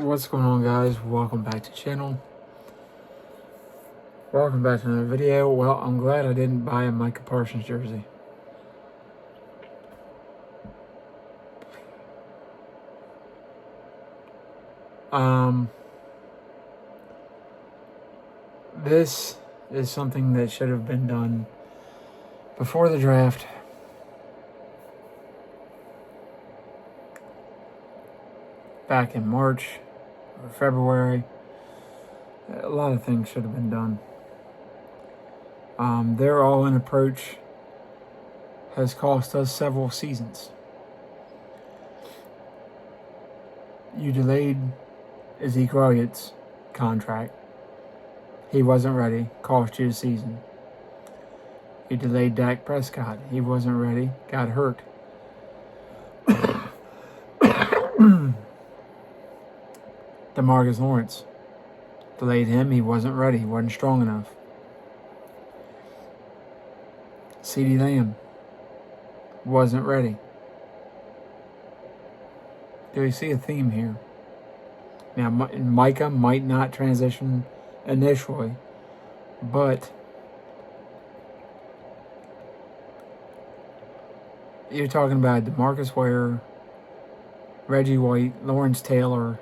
What's going on, guys? Welcome back to the channel. Welcome back to another video. Well, I'm glad I didn't buy a Micah Parsons jersey. This is something that should have been done before the draft. Back in March or February. A lot of things should have been done. Their all-in approach has cost us several seasons. You delayed Ezekiel Elliott's contract. He wasn't ready. Cost you a season. You delayed Dak Prescott. He wasn't ready. Got hurt. DeMarcus Lawrence. Delayed him. He wasn't ready. He wasn't strong enough. CeeDee Lamb. Wasn't ready. Do you see a theme here? Now, Micah might not transition initially, but you're talking about DeMarcus Ware, Reggie White, Lawrence Taylor,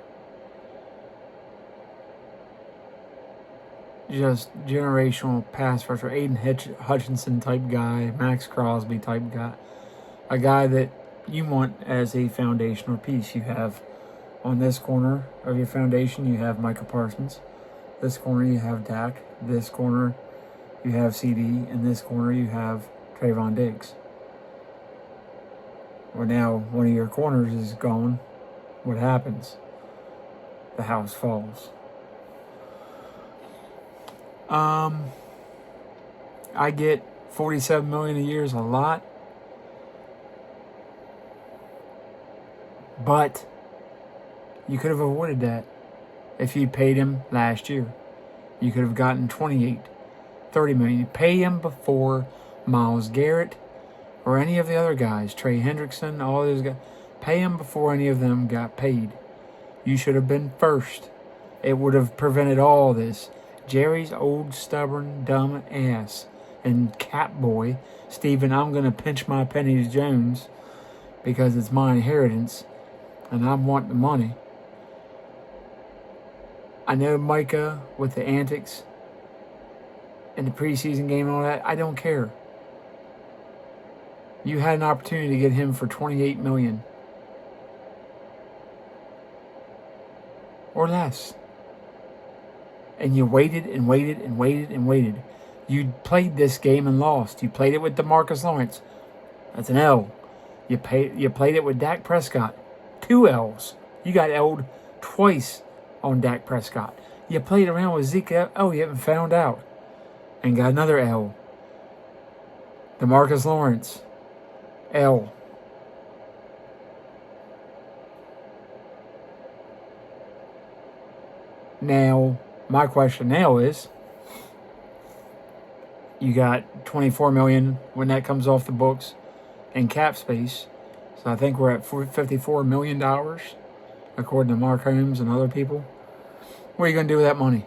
just generational pass rusher, Aiden Hutchinson type guy, Max Crosby type guy, a guy that you want as a foundational piece. You have on this corner of your foundation, you have Micah Parsons. This corner, you have Dak. This corner, you have CD. In this corner, you have Trayvon Diggs. Well, now one of your corners is gone. What happens? The house falls. I get $47 million a year is a lot, but you could have avoided that if you paid him last year. You could have gotten $28, $30 million. You pay him before Myles Garrett or any of the other guys, Trey Hendrickson, all those guys. Pay him before any of them got paid. You should have been first. It would have prevented all this. Jerry's old, stubborn, dumb ass and cat boy, Steven, I'm going to pinch my pennies Jones because it's my inheritance and I want the money. I know Micah with the antics in the preseason game and all that. I don't care. You had an opportunity to get him for $28 million. Or less. And you waited and waited and waited and waited. You played this game and lost. You played it with DeMarcus Lawrence. That's an L. You played it with Dak Prescott. 2 L's. You got L'd twice on Dak Prescott. You played around with Zeke Elliott and found out. And got another L. DeMarcus Lawrence. L. Now, my question now is, you got $24 million when that comes off the books in cap space. So I think we're at $54 million, according to Mark Holmes and other people. What are you going to do with that money?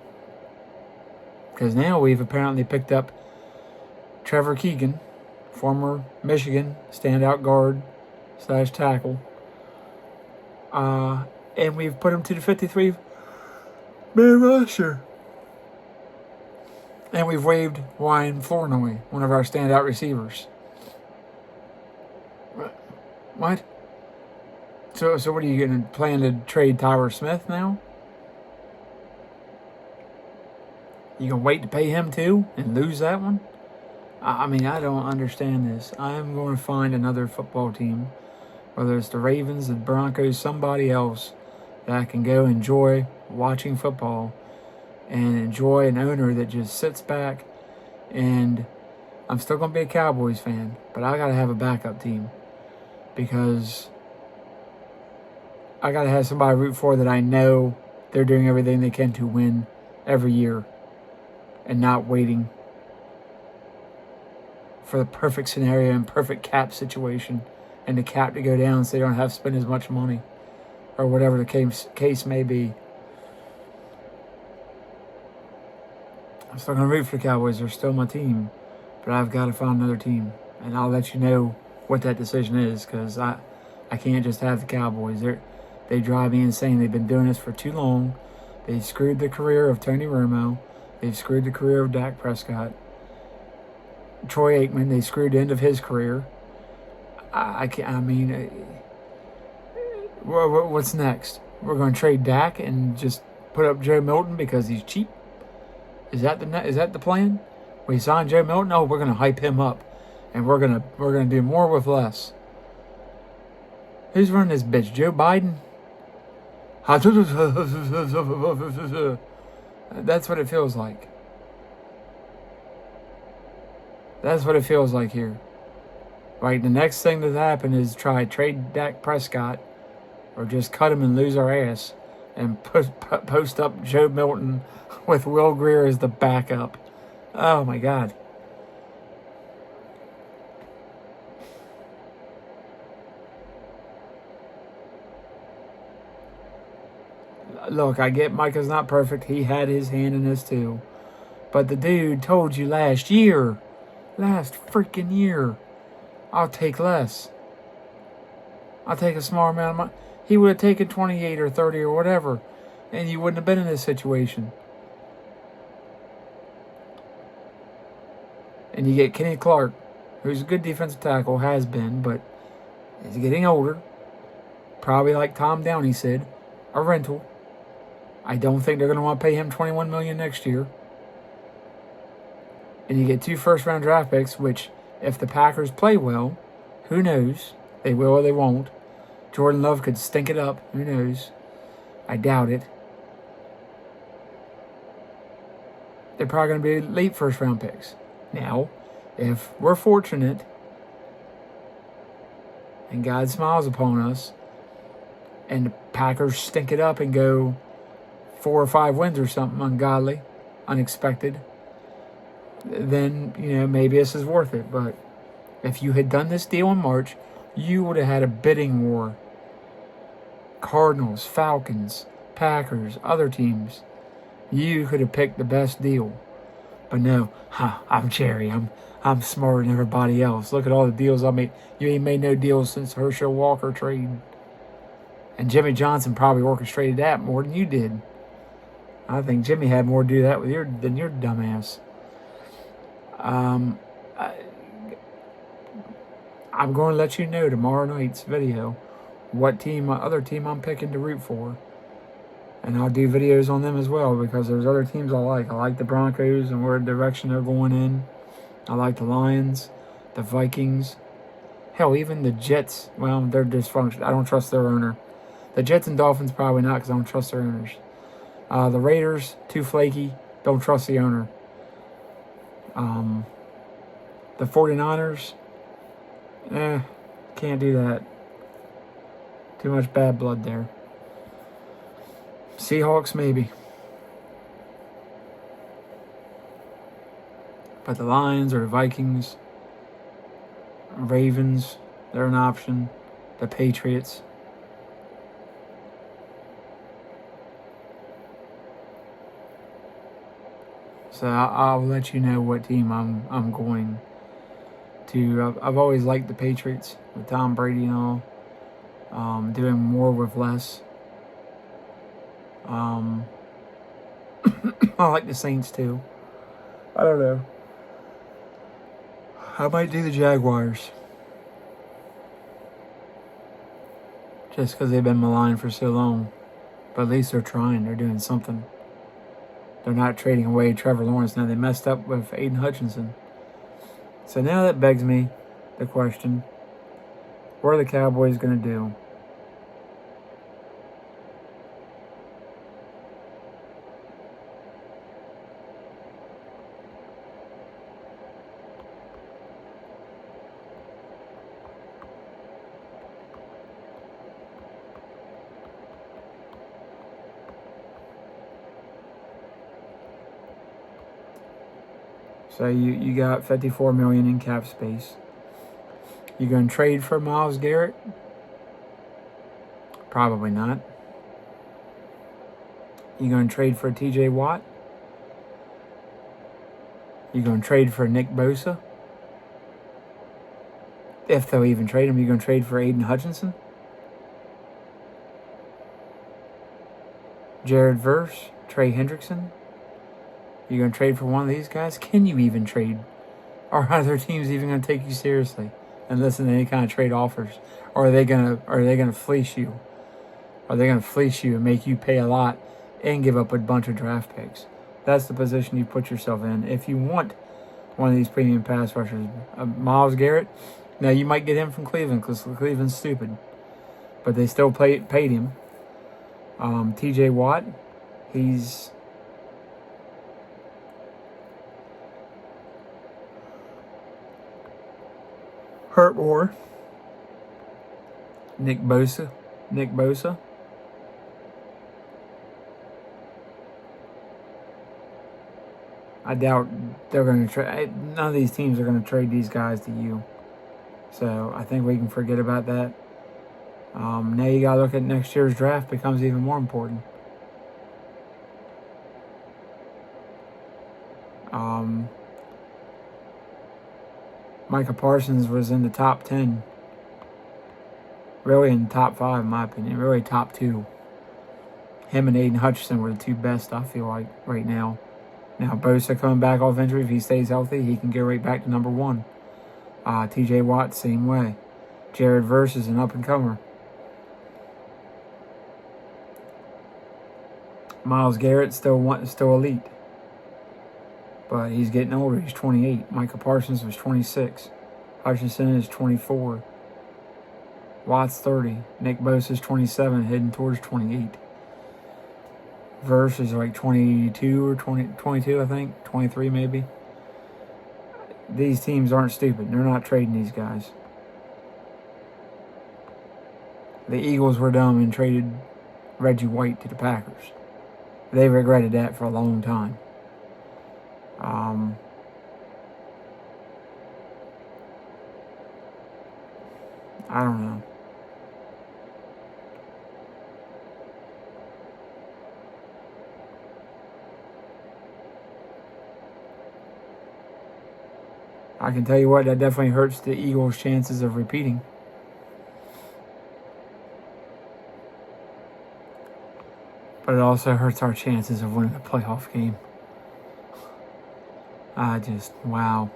Because now we've apparently picked up Trevor Keegan, former Michigan standout guard / tackle. And we've put him to the 53-man roster. And we've waived Ryan Flournoy, one of our standout receivers. What? So what are you going to plan to trade Tyler Smith now? You going to wait to pay him too and lose that one? I mean, I don't understand this. I am going to find another football team, whether it's the Ravens, the Broncos, somebody else that I can go enjoy watching football and enjoy an owner that just sits back. And I'm still going to be a Cowboys fan, but I got to have a backup team because I got to have somebody to root for that I know they're doing everything they can to win every year and not waiting for the perfect scenario and perfect cap situation and the cap to go down so they don't have to spend as much money or whatever the case may be. I'm still going to root for the Cowboys. They're still my team. But I've got to find another team. And I'll let you know what that decision is, because I can't just have the Cowboys. They drive me insane. They've been doing this for too long. They screwed the career of Tony Romo. They've screwed the career of Dak Prescott. Troy Aikman, they screwed the end of his career. What's next? We're going to trade Dak and just put up Joe Milton because he's cheap? Is that the plan? We sign Joe Milton? No, we're going to hype him up, and we're gonna do more with less. Who's running this bitch? Joe Biden? That's what it feels like. That's what it feels like here. Right, the next thing that happened is try trade Dak Prescott, or just cut him and lose our ass, and post up Joe Milton with Will Grier as the backup. Oh my God. Look, I get Micah's not perfect. He had his hand in this too. But the dude told you last freaking year, I'll take less. I'll take a small amount of money. He would have taken 28 or 30 or whatever, and you wouldn't have been in this situation. And you get Kenny Clark, who's a good defensive tackle, has been, but he's getting older. Probably like Tom Downey said, a rental. I don't think they're going to want to pay him $21 million next year. And you get 2 first-round draft picks, which, if the Packers play well, who knows? They will or they won't. Jordan Love could stink it up. Who knows? I doubt it. They're probably going to be late first-round picks. Now, if we're fortunate and God smiles upon us and the Packers stink it up and go 4 or 5 wins or something ungodly, unexpected, then, maybe this is worth it. But if you had done this deal in March, you would have had a bidding war. Cardinals, Falcons, Packers, other teams. You could have picked the best deal. But no, I'm Jerry. I'm smarter than everybody else. Look at all the deals I made. You ain't made no deals since Herschel Walker trade. And Jimmy Johnson probably orchestrated that more than you did. I think Jimmy had more to do that than your dumbass. I'm going to let you know tomorrow night's video what other team I'm picking to root for. And I'll do videos on them as well, because there's other teams I like. I like the Broncos and where direction they're going in. I like the Lions, the Vikings. Hell, even the Jets. Well, they're dysfunctional. I don't trust their owner. The Jets and Dolphins probably not, because I don't trust their owners. The Raiders, too flaky. Don't trust the owner. The 49ers, can't do that. Too much bad blood there. Seahawks, maybe. But the Lions or the Vikings, Ravens, they're an option. The Patriots. So I'll let you know what team I'm going to. I've always liked the Patriots with Tom Brady and all. Doing more with less. I like the Saints too. I don't know. I might do the Jaguars. Just because they've been maligned for so long. But at least they're trying. They're doing something. They're not trading away Trevor Lawrence. Now they messed up with Aiden Hutchinson. So now that begs me the question, what are the Cowboys going to do? So you got $54 million in cap space. You going to trade for Myles Garrett? Probably not. You going to trade for TJ Watt? You going to trade for Nick Bosa? If they'll even trade him, you going to trade for Aiden Hutchinson? Jared Verse? Trey Hendrickson? You going to trade for one of these guys? Can you even trade? Are other teams even going to take you seriously and listen to any kind of trade offers? Or are they gonna fleece you? Are they going to fleece you and make you pay a lot and give up a bunch of draft picks? That's the position you put yourself in. If you want one of these premium pass rushers, Myles Garrett, now you might get him from Cleveland because Cleveland's stupid, but they still paid him. T.J. Watt, he's hurt more. Nick Bosa. I doubt they're going to trade. None of these teams are going to trade these guys to you. So I think we can forget about that. Now you got to look at next year's draft. Becomes even more important. Micah Parsons was in the top 10. Really in the top 5, in my opinion. Really top 2. Him and Aiden Hutchinson were the 2 best, I feel like, right now. Now, Bosa coming back off injury, if he stays healthy, he can go right back to number 1. T.J. Watt, same way. Jared Verse is an up-and-comer. Myles Garrett still elite. But he's getting older. He's 28. Micah Parsons was 26. Hutchinson is 24. Watt's 30. Nick Bosa is 27, heading towards 28. Verse is like 22 or 22, I think. 23 maybe. These teams aren't stupid. They're not trading these guys. The Eagles were dumb and traded Reggie White to the Packers. They regretted that for a long time. I don't know. I can tell you what, that definitely hurts the Eagles' chances of repeating. But it also hurts our chances of winning a playoff game. Wow.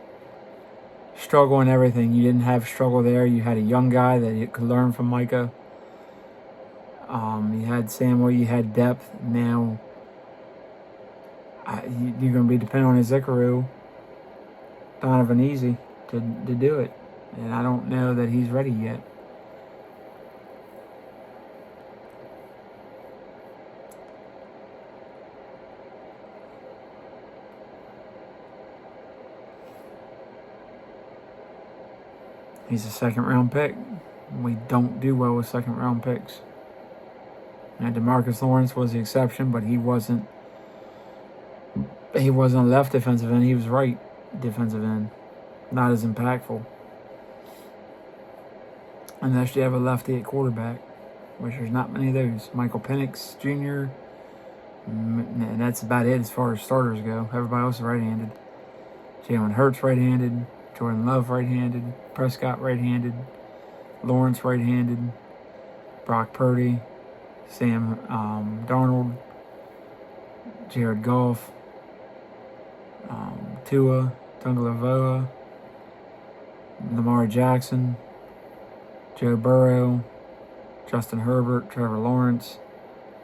Struggle and everything. You didn't have struggle there. You had a young guy that you could learn from Micah. You had Samuel. You had depth. Now, you're going to be dependent on Ezekuru, Donovan Easy to do it. And I don't know that he's ready yet. He's a second-round pick. We don't do well with second-round picks. Now, DeMarcus Lawrence was the exception, but he wasn't left defensive end. He was right defensive end. Not as impactful. Unless you have a lefty at quarterback, which there's not many of those. Michael Penix Jr., and that's about it as far as starters go. Everybody else is right-handed. Jalen Hurts right-handed. Jordan Love right-handed, Prescott right-handed, Lawrence right-handed, Brock Purdy, Sam Darnold, Jared Goff, Tua Tagovailoa, Lamar Jackson, Joe Burrow, Justin Herbert, Trevor Lawrence,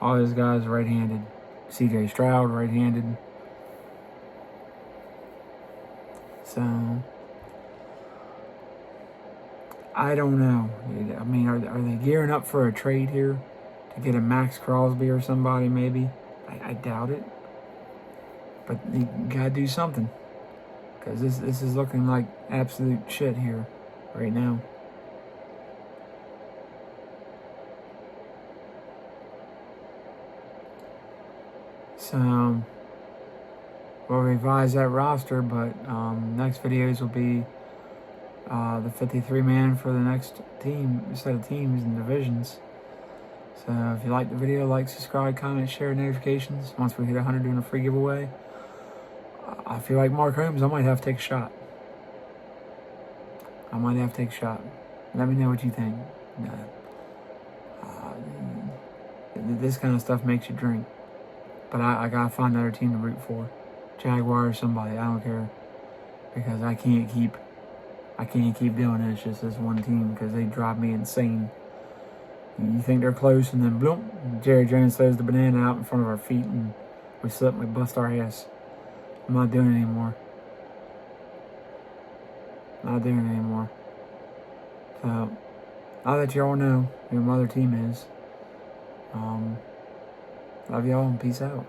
all these guys right-handed. C.J. Stroud right-handed. So I don't know. I mean, are they gearing up for a trade here to get a Max Crosby or somebody maybe? I doubt it. But you got to do something. Because this is looking like absolute shit here right now. So we'll revise that roster, but next videos will be the 53-man for the next set of teams and divisions. So if you like the video, like, subscribe, comment, share, notifications. Once we hit 100, doing a free giveaway. I feel like Mark Holmes, I might have to take a shot. Let me know what you think. This kind of stuff makes you drink. But I gotta find another team to root for. Jaguars, somebody, I don't care. Because I can't keep doing it. It's just this one team because they drive me insane. You think they're close, and then boom, Jerry Jones throws the banana out in front of our feet, and we slip and we bust our ass. I'm not doing it anymore. So, I'll let y'all know who my other team is. Love y'all and peace out.